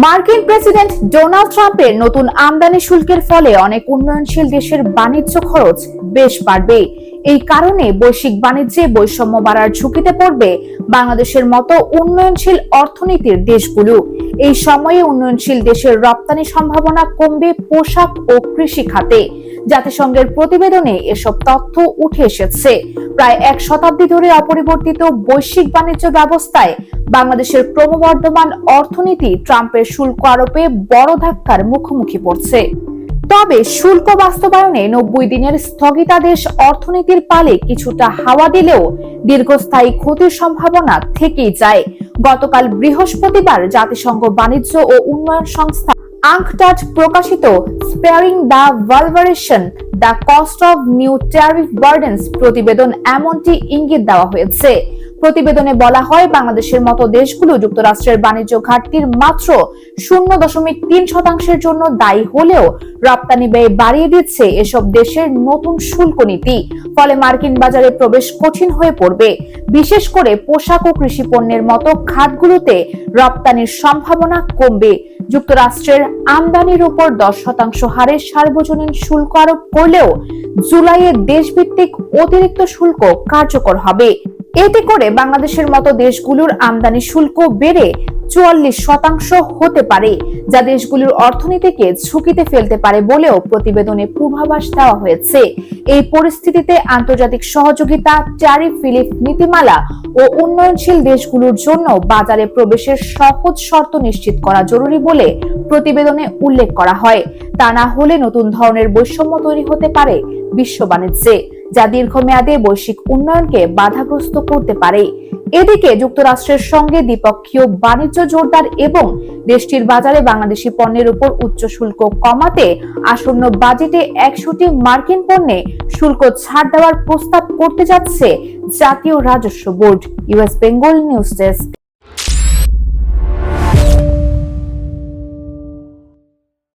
মার্কিন president Donald ট্রাম্পের নতুন আমদানি শুল্কের ফলে অনেক উন্নয়নশীল দেশের বাণিজ্য খরচ বেশ বাড়বে। এই কারণে বৈশ্বিক বাণিজ্যে বৈষম্য বাড়ার ঝুঁকিতে পড়বে বাংলাদেশের মতো উন্নয়নশীল অর্থনীতির দেশগুলো। এই সময়ে উন্নয়নশীল দেশের রপ্তানি সম্ভাবনা কমবে পোশাক ও কৃষি খাতে। জাতিসংঘের প্রতিবেদনে এসব তথ্য উঠে এসেছে। প্রায় এক শতাব্দী ধরে অপরিবর্তিত বৈশ্বিক বাণিজ্য ব্যবস্থায় বাংলাদেশের ক্রমবর্ধমান অর্থনীতি ট্রাম্পের শুল্ক আরোপে বড় ধাক্কার মুখোমুখি পড়ছে। তবে শুল্ক বাস্তবায়নে 90 দিনের স্থগিতাদেশ অর্থনীতির পালে কিছুটা হাওয়া দিলেও দীর্ঘস্থায়ী ক্ষতির সম্ভাবনা থেকেই যায়। গতকাল বৃহস্পতিবার জাতিসংঘ বাণিজ্য ও উন্নয়ন সংস্থা আঙ্কটাড প্রকাশিত স্পেয়ারিং দ্য ভালভারেশন the cost of new tariff burdens প্রতিবেদন এমনটি ইঙ্গিত দেওয়া হয়েছে। প্রতিবেদনে বলা হয়, বাংলাদেশের মতো দেশগুলো যুক্তরাষ্ট্রের বাণিজ্য ঘাটতির মাত্র 0.3% জন্য দায়ী হলেও রপ্তানি ব্যয় বাড়িয়ে দিচ্ছে এসব দেশের নতুন শুল্ক নীতি। ফলে মার্কিন বাজারে প্রবেশ কঠিন হয়ে পড়বে। বিশেষ করে পোশাক ও কৃষি পণ্যের মতো খাতগুলোতে রপ্তানির সম্ভাবনা কমবে। যুক্তরাষ্ট্রের আমদানির উপর 10% হারে সার্বজনীন শুল্ক আরোপ করলেও জুলাইয়ে দেশভিত্তিক অতিরিক্ত শুল্ক কার্যকর হবে। এতে করে বাংলাদেশের মতো দেশগুলোর আমদানি শুল্ক বেড়ে 44% হতে পারে, যা দেশগুলোর অর্থনীতিকে ঝুঁকিতে ফেলতে পারে বলেও প্রতিবেদনে পূর্বাভাস দেওয়া হয়েছে। এই পরিস্থিতিতে আন্তর্জাতিক সহযোগিতা, ট্যারিফ রিলিফ নীতিমালা ও উন্নয়নশীল দেশগুলোর জন্য বাজারে প্রবেশের সহজ শর্ত নিশ্চিত করা জরুরি বলে প্রতিবেদনে উল্লেখ করা হয়। তা না হলে নতুন ধরনের বৈষম্য তৈরি হতে পারে বিশ্ব বাণিজ্যে, যা দীর্ঘমেয়াদে বৈশ্বিক উন্নয়নকে বাধাগ্রস্ত করতে পারে। এদিকে যুক্তরাষ্ট্রের সঙ্গে দ্বিপক্ষীয় বাণিজ্য জোরদার এবং দেশটির বাজারে বাংলাদেশি পণ্যের উপর উচ্চ শুল্ক কমাতে আসন্ন বাজেটে 100টি মার্কিন পণ্যে শুল্ক ছাড় দেওয়ার প্রস্তাব করতে যাচ্ছে জাতীয় রাজস্ব board. US Bengal news desk.